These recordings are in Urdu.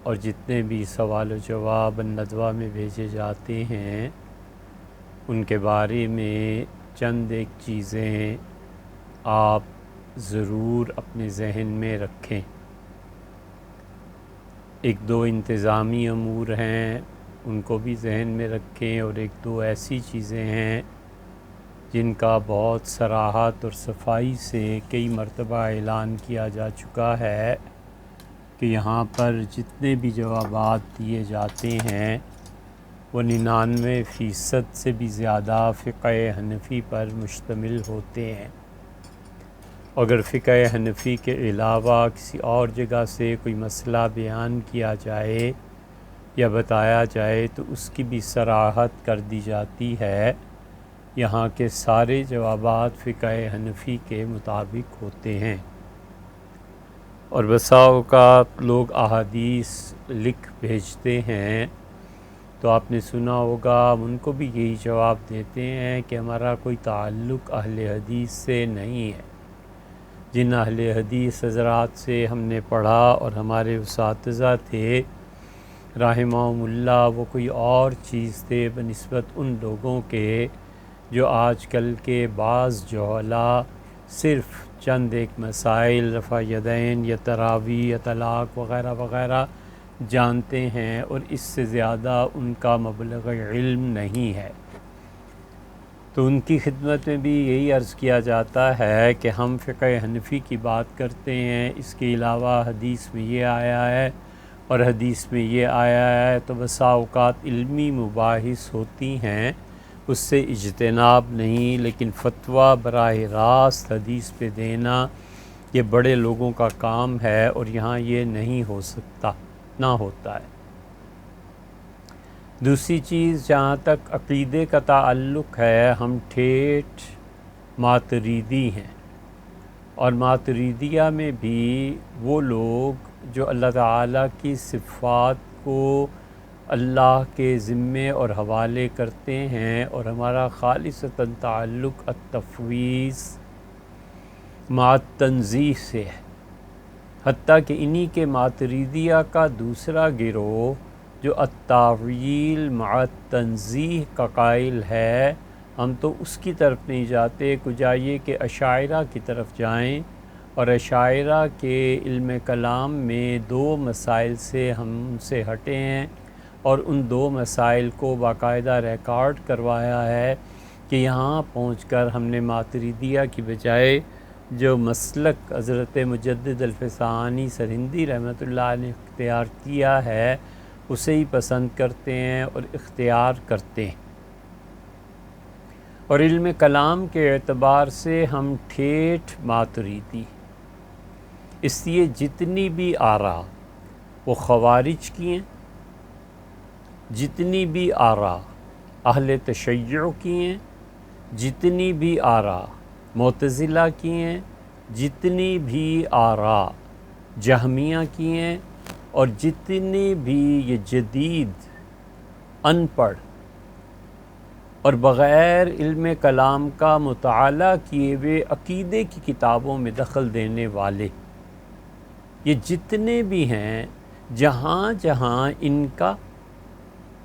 اور جتنے بھی سوال و جواب الندوہ میں بھیجے جاتے ہیں ان کے بارے میں چند ایک چیزیں آپ ضرور اپنے ذہن میں رکھیں۔ ایک دو انتظامی امور ہیں ان کو بھی ذہن میں رکھیں، اور ایک دو ایسی چیزیں ہیں جن کا بہت صراحت اور صفائی سے کئی مرتبہ اعلان کیا جا چکا ہے کہ یہاں پر جتنے بھی جوابات دیے جاتے ہیں وہ 99% سے بھی زیادہ فقہ حنفی پر مشتمل ہوتے ہیں۔ اگر فقہ حنفی کے علاوہ کسی اور جگہ سے کوئی مسئلہ بیان کیا جائے یا بتایا جائے تو اس کی بھی صراحت کر دی جاتی ہے۔ یہاں کے سارے جوابات فقہ حنفی کے مطابق ہوتے ہیں، اور بسا اوقات لوگ احادیث لکھ بھیجتے ہیں تو آپ نے سنا ہوگا ان کو بھی یہی جواب دیتے ہیں کہ ہمارا کوئی تعلق اہل حدیث سے نہیں ہے۔ جن اہل حدیث حضرات سے ہم نے پڑھا اور ہمارے اساتذہ تھے رحمہم اللہ، وہ کوئی اور چیز تھے بنسبت ان لوگوں کے جو آج کل کے بعض جہلاء صرف چند ایک مسائل رفع یدین یا تراویح یا طلاق وغیرہ وغیرہ جانتے ہیں، اور اس سے زیادہ ان کا مبلغ علم نہیں ہے۔ تو ان کی خدمت میں بھی یہی عرض کیا جاتا ہے کہ ہم فقہ حنفی کی بات کرتے ہیں، اس کے علاوہ حدیث میں یہ آیا ہے اور حدیث میں یہ آیا ہے، تو بسا اوقات علمی مباحث ہوتی ہیں اس سے اجتناب نہیں، لیکن فتویٰ براہ راست حدیث پہ دینا یہ بڑے لوگوں کا کام ہے، اور یہاں یہ نہیں ہو سکتا، نہ ہوتا ہے۔ دوسری چیز جہاں تک عقیدے کا تعلق ہے، ہم ٹھیٹھ ماتریدی ہیں، اور ماتریدیہ میں بھی وہ لوگ جو اللہ تعالیٰ کی صفات کو اللہ کے ذمے اور حوالے کرتے ہیں، اور ہمارا خالصتاً تعلق التفویض مع التنزیہ سے ہے۔ حتیٰ کہ انہی کے ماتریدیہ کا دوسرا گروہ جو التعویل مع التنزیہ کا قائل ہے، ہم تو اس کی طرف نہیں جاتے، کو جائیے کہ اشاعرہ کی طرف جائیں، اور اشاعرہ کے علم کلام میں دو مسائل سے ہم سے ہٹے ہیں، اور ان دو مسائل کو باقاعدہ ریکارڈ کروایا ہے کہ یہاں پہنچ کر ہم نے ماتریدیہ کی بجائے جو مسلک حضرت مجدد الفسانی سرہندی رحمۃ اللہ علیہ نے اختیار کیا ہے اسے ہی پسند کرتے ہیں اور اختیار کرتے ہیں۔ اور علم کلام کے اعتبار سے ہم ٹھیٹھ ماتریدی، اس لیے جتنی بھی آراء وہ خوارج کی ہیں، جتنی بھی آراء اہل تشیع کی ہیں، جتنی بھی آراء معتزلہ کی ہیں، جتنی بھی آراء جہمیہ کی ہیں، اور جتنی بھی یہ جدید ان پڑھ اور بغیر علم کلام کا مطالعہ کیے ہوئے عقیدے کی کتابوں میں دخل دینے والے، یہ جتنے بھی ہیں، جہاں جہاں ان کا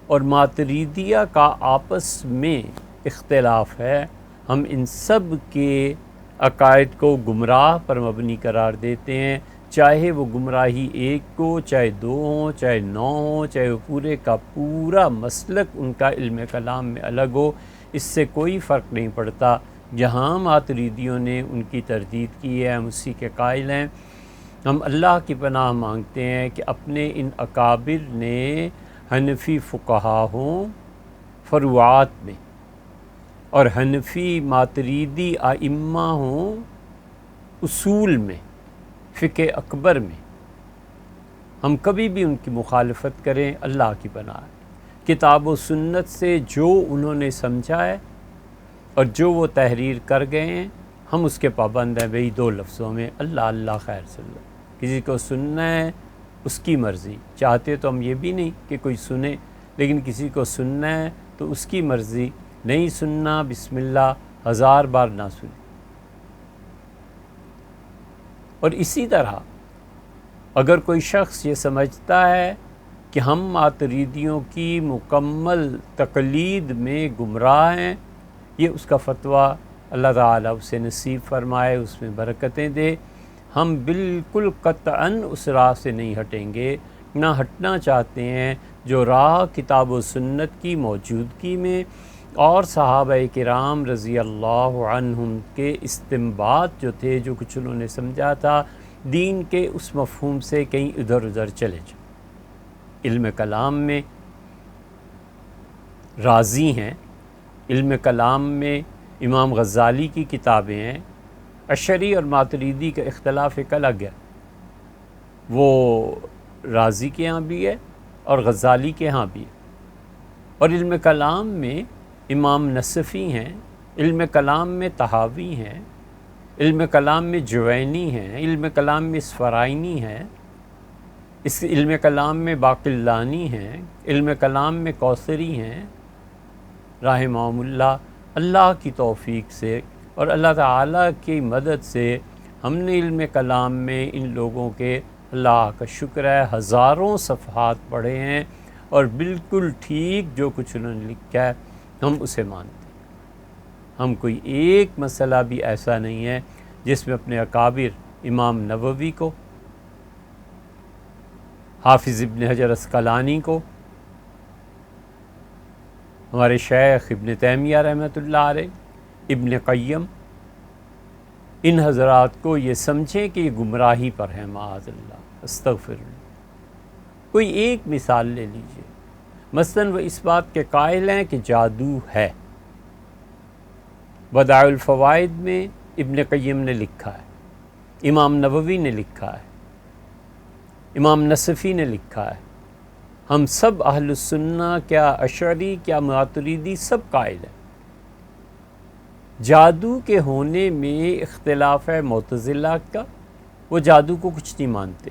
اور ماتریدیہ کا آپس میں اختلاف ہے، ہم ان سب کے عقائد کو گمراہ پر مبنی قرار دیتے ہیں، چاہے وہ گمراہی ایک کو، چاہے دو ہوں، چاہے 9 ہوں، چاہے وہ پورے کا پورا مسلک ان کا علم کلام میں الگ ہو، اس سے کوئی فرق نہیں پڑتا۔ جہاں ماتریدیوں نے ان کی تردید کی ہے ہم اسی کے قائل ہیں۔ ہم اللہ کی پناہ مانگتے ہیں کہ اپنے ان اکابر نے حنفی فقہا ہوں فروعات میں، اور حنفی ماتریدی ائمہ ہوں اصول میں، فقہ اکبر میں، ہم کبھی بھی ان کی مخالفت کریں اللہ کی پناہ ہے۔ کتاب و سنت سے جو انہوں نے سمجھا ہے اور جو وہ تحریر کر گئے ہیں ہم اس کے پابند ہیں۔ بھئی دو لفظوں میں اللہ اللہ خیر صلی اللہ، کسی کو سننا ہے اس کی مرضی، چاہتے تو ہم یہ بھی نہیں کہ کوئی سنے، لیکن کسی کو سننا ہے تو اس کی مرضی، نہیں سننا بسم اللہ، 1000 بار نہ سنیں۔ اور اسی طرح اگر کوئی شخص یہ سمجھتا ہے کہ ہم ماتریدیوں کی مکمل تقلید میں گمراہ ہیں، یہ اس کا فتویٰ اللہ تعالیٰ اسے نصیب فرمائے، اس میں برکتیں دے۔ ہم بالکل قطعاً اس راہ سے نہیں ہٹیں گے، نہ ہٹنا چاہتے ہیں جو راہ کتاب و سنت کی موجودگی میں اور صحابہ کرام رضی اللہ عنہم کے استنباط جو تھے، جو کچھ انہوں نے سمجھا تھا دین کے، اس مفہوم سے کہیں ادھر ادھر چلے جائیں۔ علم کلام میں رازی ہیں، علم کلام میں امام غزالی کی کتابیں ہیں۔ اشعری اور ماتریدی کا اختلاف ایک الگ ہے، وہ رازی کے ہاں بھی ہے اور غزالی کے ہاں بھی ہے۔ اور علم کلام میں امام نصفی ہیں، علم کلام میں طحاوی ہیں، علم کلام میں جوینی ہیں، علم کلام میں اسفرائینی ہیں، اس علم کلام میں باقلانی ہیں، علم کلام میں کوثری ہیں، رحمہم اللہ۔ اللہ کی توفیق سے اور اللہ تعالیٰ کی مدد سے ہم نے علم کلام میں ان لوگوں کے، اللہ کا شکر ہے، ہزاروں صفحات پڑھے ہیں، اور بالکل ٹھیک جو کچھ انہوں نے لکھا ہے ہم اسے مانتے ہیں۔ ہم کوئی ایک مسئلہ بھی ایسا نہیں ہے جس میں اپنے اکابر امام نووی کو، حافظ ابن حجر عسقلانی کو، ہمارے شیخ ابن تیمیہ رحمۃ اللہ علیہ، ابن قیم، ان حضرات کو یہ سمجھیں کہ یہ گمراہی پر ہیں، معاذ اللہ، استغفر اللہ۔ کوئی ایک مثال لے لیجئے، مثلاً وہ اس بات کے قائل ہیں کہ جادو ہے۔ بدائع الفوائد میں ابن قیم نے لکھا ہے، امام نووی نے لکھا ہے، امام نصفی نے لکھا ہے، ہم سب اہل السنہ، کیا اشعری کیا ماتریدی، سب قائل ہیں۔ جادو کے ہونے میں اختلاف ہے معتزلہ کا، وہ جادو کو کچھ نہیں مانتے،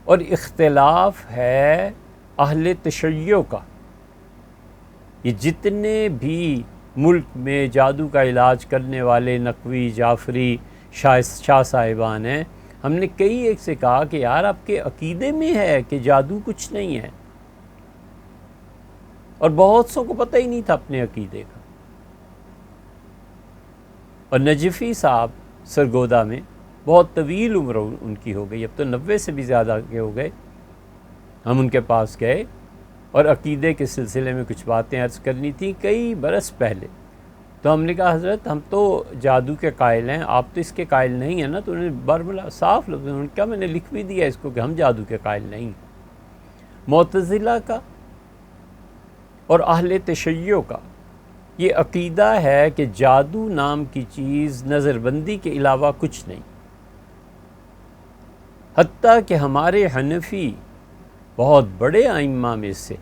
اور اختلاف ہے اہل تشیع کا۔ یہ جتنے بھی ملک میں جادو کا علاج کرنے والے نقوی، جعفری، شاہ صاحبان ہیں، ہم نے کئی ایک سے کہا کہ یار آپ کے عقیدے میں ہے کہ جادو کچھ نہیں ہے، اور بہت سو کو پتہ ہی نہیں تھا اپنے عقیدے کا۔ اور نجفی صاحب سرگودا میں بہت طویل عمر ان کی ہو گئی، اب تو 90 سے بھی زیادہ کے ہو گئے۔ ہم ان کے پاس گئے اور عقیدے کے سلسلے میں کچھ باتیں عرض کرنی تھی کئی برس پہلے، تو ہم نے کہا حضرت ہم تو جادو کے قائل ہیں، آپ تو اس کے قائل نہیں ہیں نا؟ تو انہوں نے برملا صاف لفظ میں کہا، میں نے لکھ بھی دیا اس کو کہ ہم جادو کے قائل نہیں ہیں۔ معتزلہ کا اور اہل تشیع کا یہ عقیدہ ہے کہ جادو نام کی چیز نظر بندی کے علاوہ کچھ نہیں، حتیٰ کہ ہمارے حنفی بہت بڑے ائمہ میں سے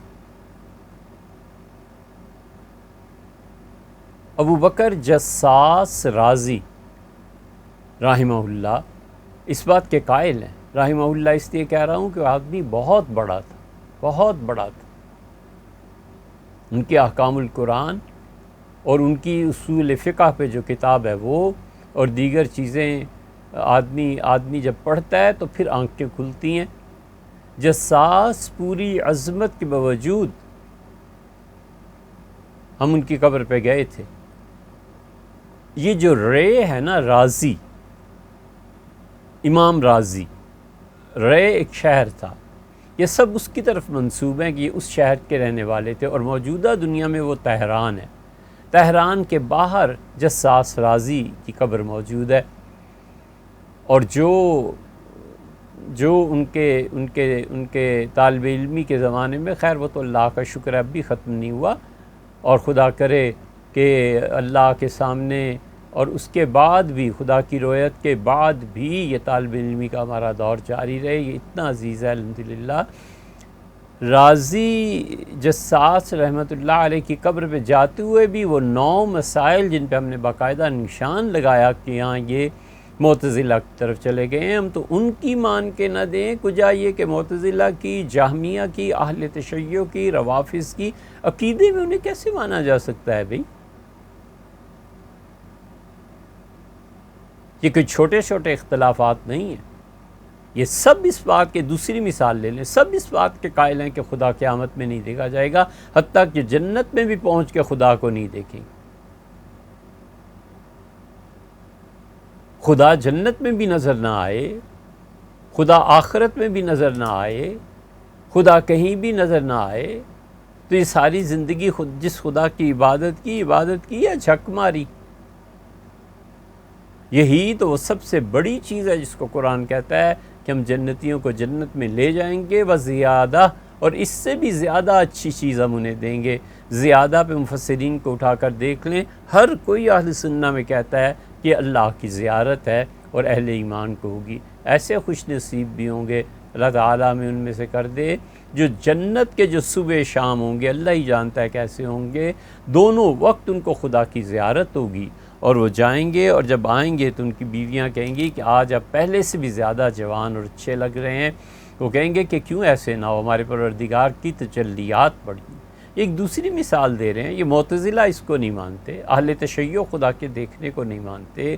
ابو بکر جساس رازی رحمہ اللہ اس بات کے قائل ہیں۔ رحمہ اللہ اس لیے کہہ رہا ہوں کہ وہ آدمی بہت بڑا تھا، بہت بڑا تھا۔ ان کے احکام القرآن اور ان کی اصول فقہ پہ جو کتاب ہے وہ، اور دیگر چیزیں آدمی جب پڑھتا ہے تو پھر آنکھیں کھلتی ہیں۔ جساس پوری عظمت کے باوجود، ہم ان کی قبر پہ گئے تھے، یہ جو رے ہے نا، رازی، امام رازی، رے ایک شہر تھا، یہ سب اس کی طرف منسوب ہیں کہ یہ اس شہر کے رہنے والے تھے، اور موجودہ دنیا میں وہ تہران ہے۔ تہران کے باہر جساس رازی کی قبر موجود ہے، اور جو ان کے طالب علمی کے زمانے میں، خیر وہ تو اللہ کا شکر ہے اب بھی ختم نہیں ہوا، اور خدا کرے کہ اللہ کے سامنے اور اس کے بعد بھی، خدا کی رویت کے بعد بھی یہ طالب علمی کا ہمارا دور جاری رہے، یہ اتنا عزیز ہے الحمدللہ۔ رازی جساس رحمۃ اللہ علیہ کی قبر پہ جاتے ہوئے بھی وہ 9 مسائل جن پہ ہم نے باقاعدہ نشان لگایا کہ یہاں یہ معتزلہ کی طرف چلے گئے ہیں، ہم تو ان کی مان کے نہ دیں، کجا یہ کہ معتزلہ کی، جہمیہ کی، اہل تشیع کی، روافض کی عقیدے میں انہیں کیسے مانا جا سکتا ہے بھئی؟ یہ کوئی چھوٹے چھوٹے اختلافات نہیں ہیں۔ یہ سب اس بات کے، دوسری مثال لے لیں، سب اس بات کے قائل ہیں کہ خدا قیامت میں نہیں دیکھا جائے گا، حتیٰ کہ جنت میں بھی پہنچ کے خدا کو نہیں دیکھیں گے۔ خدا جنت میں بھی نظر نہ آئے، خدا آخرت میں بھی نظر نہ آئے، خدا کہیں بھی نظر نہ آئے، تو یہ ساری زندگی جس خدا کی عبادت کی یا جھک ماری؟ یہی تو وہ سب سے بڑی چیز ہے جس کو قرآن کہتا ہے کہ ہم جنتیوں کو جنت میں لے جائیں گے وزیادہ، اور اس سے بھی زیادہ اچھی چیز ہم انہیں دیں گے۔ زیادہ پہ مفسرین کو اٹھا کر دیکھ لیں، ہر کوئی اہل سنہ میں کہتا ہے کہ اللہ کی زیارت ہے اور اہل ایمان کو ہوگی۔ ایسے خوش نصیب بھی ہوں گے، اللہ تعالیٰ میں ان میں سے کر دے، جو جنت کے جو صبح شام ہوں گے، اللہ ہی جانتا ہے کیسے ہوں گے، دونوں وقت ان کو خدا کی زیارت ہوگی، اور وہ جائیں گے، اور جب آئیں گے تو ان کی بیویاں کہیں گی کہ آج آپ پہلے سے بھی زیادہ جوان اور اچھے لگ رہے ہیں۔ وہ کہیں گے کہ کیوں ایسے نہ ہو، ہمارے پروردگار کی تجلیات بڑھی۔ ایک دوسری مثال دے رہے ہیں، یہ معتزلہ اس کو نہیں مانتے، اہل تشیع خدا کے دیکھنے کو نہیں مانتے،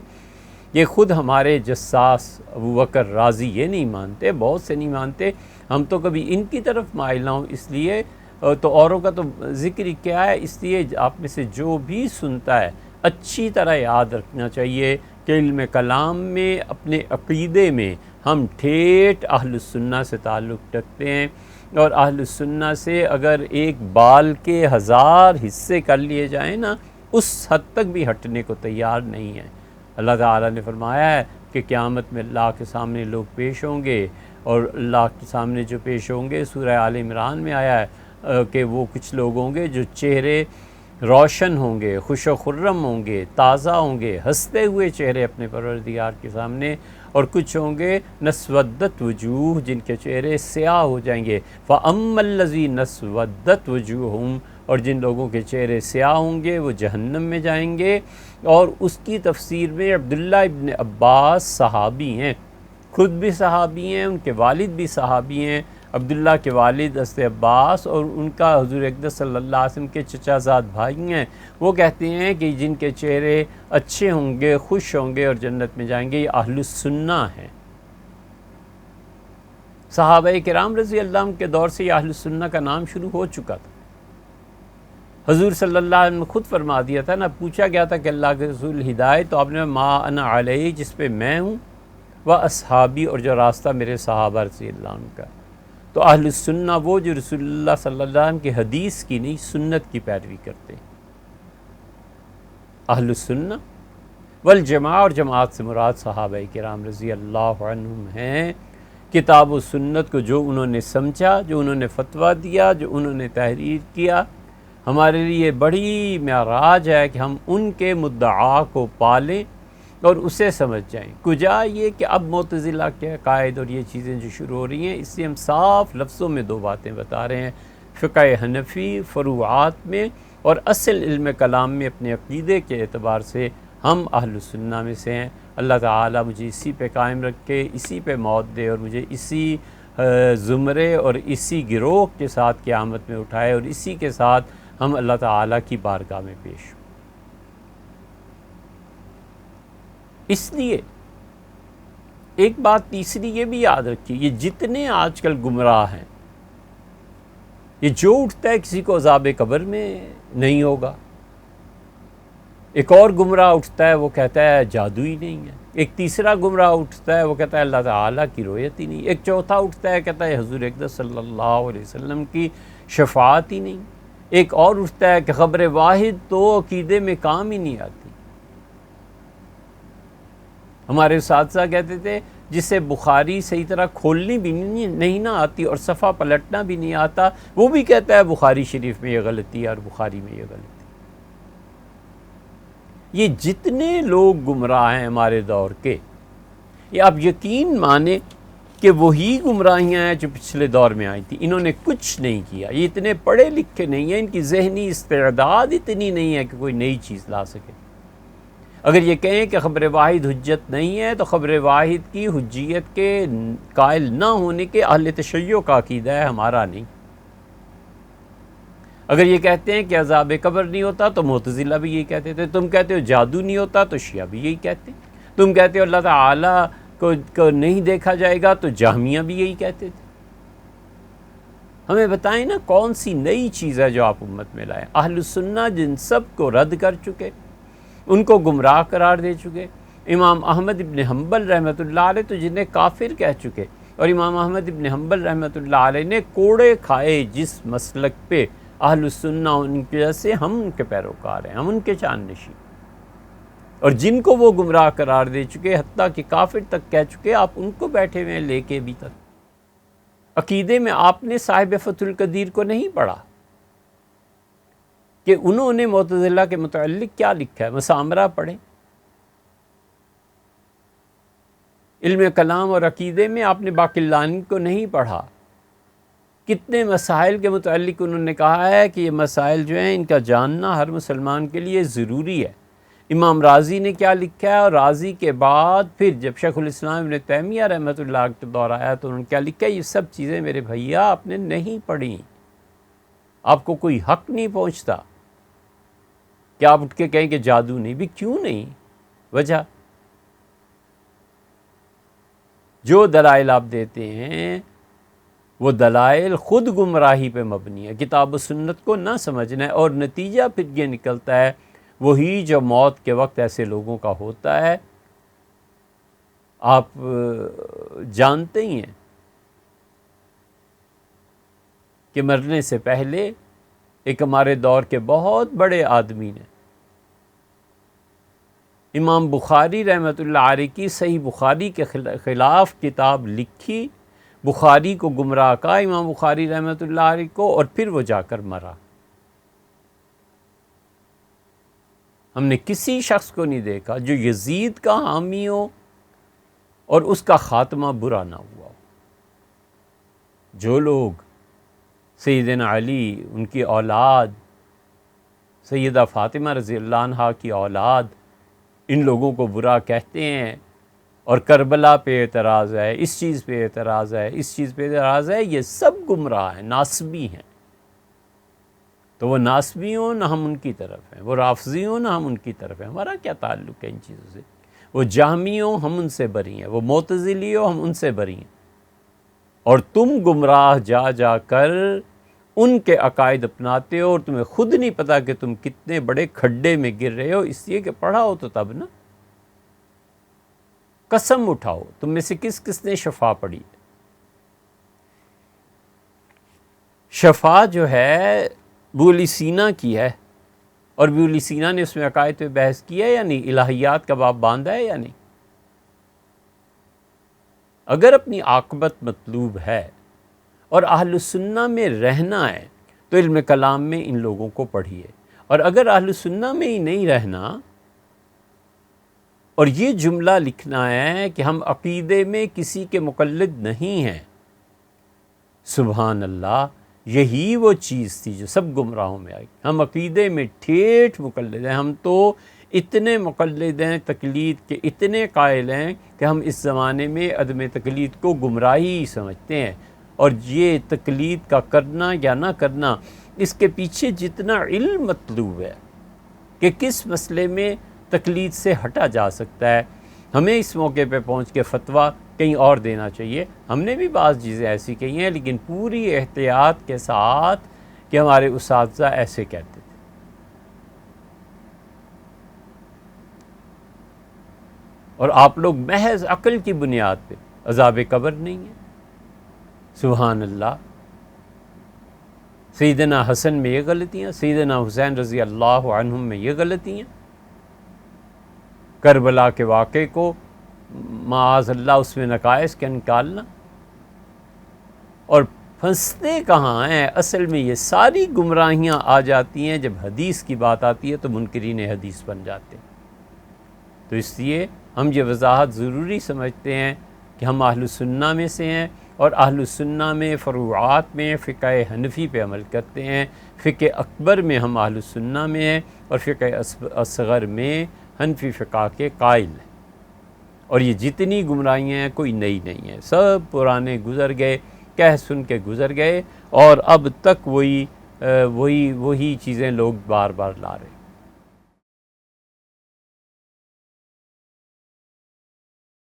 یہ خود ہمارے جساس ابوبکر رازی یہ نہیں مانتے، بہت سے نہیں مانتے، ہم تو کبھی ان کی طرف مائل نہ ہوں، اس لیے تو اوروں کا تو ذکر ہی کیا ہے، اس لیے آپ میں سے جو بھی سنتا ہے اچھی طرح یاد رکھنا چاہیے کہ علم کلام میں، اپنے عقیدے میں ہم ٹھیٹھ اہل السنہ سے تعلق رکھتے ہیں، اور اہل السنہ سے اگر ایک بال کے 1000 حصے کر لیے جائیں نا، اس حد تک بھی ہٹنے کو تیار نہیں ہیں۔ اللہ تعالیٰ نے فرمایا ہے کہ قیامت میں اللہ کے سامنے لوگ پیش ہوں گے، اور اللہ کے سامنے جو پیش ہوں گے، سورہ آل عمران میں آیا ہے کہ وہ کچھ لوگ ہوں گے جو چہرے روشن ہوں گے، خوش و خرم ہوں گے، تازہ ہوں گے، ہنستے ہوئے چہرے اپنے پروردگار کے سامنے، اور کچھ ہوں گے نسودت وجوہ، جن کے چہرے سیاہ ہو جائیں گے۔ فَأَمَّا الَّذِينَ اسْوَدَّتْ وُجُوهُهُمْ، اور جن لوگوں کے چہرے سیاہ ہوں گے وہ جہنم میں جائیں گے۔ اور اس کی تفسیر میں عبداللہ ابن عباس صحابی ہیں، خود بھی صحابی ہیں، ان کے والد بھی صحابی ہیں، عبداللہ کے والد حضرت عباس، اور ان کا حضور اقدس صلی اللہ علیہ وسلم کے چچا زاد بھائی ہیں۔ وہ کہتے ہیں کہ جن کے چہرے اچھے ہوں گے، خوش ہوں گے اور جنت میں جائیں گے، یہ اہل السنہ ہیں۔ صحابہ کرام رضی اللہ عنہ کے دور سے یہ اہل السنہ کا نام شروع ہو چکا تھا۔ حضور صلی اللہ علیہ وسلم نے خود فرما دیا تھا نا، پوچھا گیا تھا کہ اللہ کے رسول ہدایت، تو آپ نے ما انا علیہ، جس پہ میں ہوں، و اصحابی، اور جو راستہ میرے صحابہ رضی اللہ عنہ کا۔ تو اہل السنہ وہ جو رسول اللہ صلی اللہ علیہ وسلم کی حدیث کی نہیں، سنت کی پیروی کرتے ہیں۔ اہل السنہ والجماعہ، اور جماعت سے مراد صحابہ کرام رضی اللہ عنہم ہیں۔ کتاب و سنت کو جو انہوں نے سمجھا، جو انہوں نے فتویٰ دیا، جو انہوں نے تحریر کیا، ہمارے لیے بڑی معراج ہے کہ ہم ان کے مدعا کو پالیں اور اسے سمجھ جائیں۔ کجا یہ کہ اب معتزلہ کے عقائد اور یہ چیزیں جو شروع ہو رہی ہیں، اس سے ہم صاف لفظوں میں دو باتیں بتا رہے ہیں، فقہ حنفی فروعات میں اور اصل علم کلام میں اپنے عقیدے کے اعتبار سے ہم اہل السنہ میں سے ہیں۔ اللہ تعالیٰ مجھے اسی پہ قائم رکھے، اسی پہ موت دے، اور مجھے اسی زمرے اور اسی گروہ کے ساتھ قیامت میں اٹھائے، اور اسی کے ساتھ ہم اللہ تعالیٰ کی بارگاہ میں پیش ہوں۔ اس لیے ایک بات تیسری یہ بھی یاد رکھیے، یہ جتنے آج کل گمراہ ہیں، یہ جو اٹھتا ہے کسی کو عذاب قبر میں نہیں ہوگا، ایک اور گمراہ اٹھتا ہے وہ کہتا ہے جادو ہی نہیں ہے، ایک تیسرا گمراہ اٹھتا ہے وہ کہتا ہے اللہ تعالیٰ کی رؤیت ہی نہیں، ایک چوتھا اٹھتا ہے کہتا ہے حضور اقدس صلی اللہ علیہ وسلم کی شفاعت ہی نہیں، ایک اور اٹھتا ہے کہ خبر واحد تو عقیدے میں کام ہی نہیں آتی۔ ہمارے اساتذہ کہتے تھے جسے بخاری صحیح طرح کھولنی بھی نہیں نہ آتی اور صفحہ پلٹنا بھی نہیں آتا، وہ بھی کہتا ہے بخاری شریف میں یہ غلطی ہے اور بخاری میں یہ غلطی ہے۔ یہ جتنے لوگ گمراہ ہیں ہمارے دور کے، یہ آپ یقین مانیں کہ وہی گمراہیاں ہیں جو پچھلے دور میں آئی تھیں۔ انہوں نے کچھ نہیں کیا، یہ اتنے پڑھے لکھے نہیں ہیں، ان کی ذہنی استعداد اتنی نہیں ہے کہ کوئی نئی چیز لا سکے۔ اگر یہ کہیں کہ خبر واحد حجت نہیں ہے تو خبر واحد کی حجیت کے قائل نہ ہونے کے اہل تشیع کا عقیدہ ہے، ہمارا نہیں۔ اگر یہ کہتے ہیں کہ عذاب قبر نہیں ہوتا تو معتزلہ بھی یہی کہتے تھے، تم کہتے ہو جادو نہیں ہوتا تو شیعہ بھی یہی کہتے ہیں، تم کہتے ہو اللہ تعالیٰ کو نہیں دیکھا جائے گا تو جہمیہ بھی یہی کہتے تھے۔ ہمیں بتائیں نا کون سی نئی چیز ہے جو آپ امت میں لائیں۔ اہل السنہ جن سب کو رد کر چکے، ان کو گمراہ قرار دے چکے۔ امام احمد ابن حنبل رحمۃ اللہ علیہ تو جنہیں کافر کہہ چکے، اور امام احمد ابن حنبل رحمۃ اللہ علیہ نے کوڑے کھائے جس مسلک پہ اہل السنہ، ان کی وجہ سے ہم ان کے پیروکار ہیں، ہم ان کے جانشین، اور جن کو وہ گمراہ قرار دے چکے، حتیٰ کہ کافر تک کہہ چکے، آپ ان کو بیٹھے ہوئے ہیں لے کے ابھی تک۔ عقیدے میں آپ نے صاحب فتح القدیر کو نہیں پڑھا کہ انہوں نے معتزلہ کے متعلق کیا لکھا ہے، مسامرہ پڑھیں۔ علم کلام اور عقیدے میں آپ نے باقلانی کو نہیں پڑھا، کتنے مسائل کے متعلق انہوں نے کہا ہے کہ یہ مسائل جو ہیں ان کا جاننا ہر مسلمان کے لیے ضروری ہے۔ امام راضی نے کیا لکھا ہے، اور راضی کے بعد پھر جب شیخ الاسلام ابن تیمیہ رحمۃ اللہ کے دور آیا تو انہوں نے کیا لکھا ہے، یہ سب چیزیں میرے بھیا آپ نے نہیں پڑھی، آپ کو کوئی حق نہیں پہنچتا کہ آپ اٹھ کے کہیں کہ جادو نہیں۔ بھی کیوں نہیں؟ وجہ جو دلائل آپ دیتے ہیں وہ دلائل خود گمراہی پہ مبنی ہے، کتاب و سنت کو نہ سمجھنا ہے، اور نتیجہ پھر یہ نکلتا ہے وہی جو موت کے وقت ایسے لوگوں کا ہوتا ہے۔ آپ جانتے ہی ہیں کہ مرنے سے پہلے ایک ہمارے دور کے بہت بڑے آدمی نے امام بخاری رحمۃ اللہ علیہ کی صحیح بخاری کے خلاف کتاب لکھی، بخاری کو گمراہ کہا امام بخاری رحمۃ اللہ علیہ کو، اور پھر وہ جا کر مرا۔ ہم نے کسی شخص کو نہیں دیکھا جو یزید کا حامی ہو اور اس کا خاتمہ برا نہ ہوا ہو۔ جو لوگ سیدنا علی، ان کی اولاد، سیدہ فاطمہ رضی اللہ عنہا کی اولاد، ان لوگوں کو برا کہتے ہیں اور کربلا پہ اعتراض ہے، اس چیز پہ اعتراض ہے، اس چیز پہ اعتراض ہے، یہ سب گمراہ ہیں، ناصبی ہیں۔ تو وہ ناصبی ہوں نہ ہم ان کی طرف ہیں، وہ رافضی ہوں نہ ہم ان کی طرف ہیں، ہمارا کیا تعلق ہے ان چیزوں سے؟ وہ جہمی ہوں ہم ان سے بری ہیں، وہ معتزلی ہو ہم ان سے بری ہیں، اور تم گمراہ جا جا کر ان کے عقائد اپناتے ہو، اور تمہیں خود نہیں پتا کہ تم کتنے بڑے کھڈے میں گر رہے ہو، اس لیے کہ پڑھا ہو تو تب نا۔ قسم اٹھاؤ تم میں سے کس کس نے شفا پڑھی؟ شفا جو ہے ابو علی سینا کی ہے، اور ابو علی سینا نے اس میں عقائد پہ بحث کی ہے یا نہیں؟ الہیات کا باب باندھا ہے یا نہیں؟ اگر اپنی عاقبت مطلوب ہے اور اہل السنہ میں رہنا ہے تو علم کلام میں ان لوگوں کو پڑھیے، اور اگر اہل السنہ میں ہی نہیں رہنا اور یہ جملہ لکھنا ہے کہ ہم عقیدے میں کسی کے مقلد نہیں ہیں، سبحان اللہ، یہی وہ چیز تھی جو سب گمراہوں میں آئی۔ ہم عقیدے میں ٹھیٹھ مقلد ہیں، ہم تو اتنے مقلد ہیں، تقلید کے اتنے قائل ہیں کہ ہم اس زمانے میں عدم تقلید کو گمراہی سمجھتے ہیں، اور یہ تقلید کا کرنا یا نہ کرنا، اس کے پیچھے جتنا علم مطلوب ہے کہ کس مسئلے میں تقلید سے ہٹا جا سکتا ہے، ہمیں اس موقع پہ پہنچ کے فتویٰ کہیں اور دینا چاہیے۔ ہم نے بھی بعض چیزیں ایسی کہی ہیں، لیکن پوری احتیاط کے ساتھ کہ ہمارے اساتذہ ایسے کہتے تھے۔ اور آپ لوگ محض عقل کی بنیاد پہ، عذاب قبر نہیں ہے، سبحان اللہ۔ سیدنا حسن میں یہ غلطیاں، سیدنا حسین رضی اللہ عنہم میں یہ غلطیاں، کربلا کے واقعے کو معاذ اللہ اس میں نقائص کے نکالنا، اور پھنستے کہاں ہیں؟ اصل میں یہ ساری گمراہیاں آ جاتی ہیں جب حدیث کی بات آتی ہے تو منکرین حدیث بن جاتے ہیں۔ تو اس لیے ہم یہ وضاحت ضروری سمجھتے ہیں کہ ہم اہل السنہ میں سے ہیں، اور اہل السنہ میں فروعات میں فقہ حنفی پہ عمل کرتے ہیں، فقہ اکبر میں ہم اہل السنہ میں ہیں، اور فقہ اصغر میں حنفی فقہ کے قائل ہیں۔ اور یہ جتنی گمراہیاں ہیں کوئی نئی نہیں ہیں، سب پرانے گزر گئے، کہہ سن کے گزر گئے، اور اب تک وہی چیزیں لوگ بار بار لا رہے ہیں۔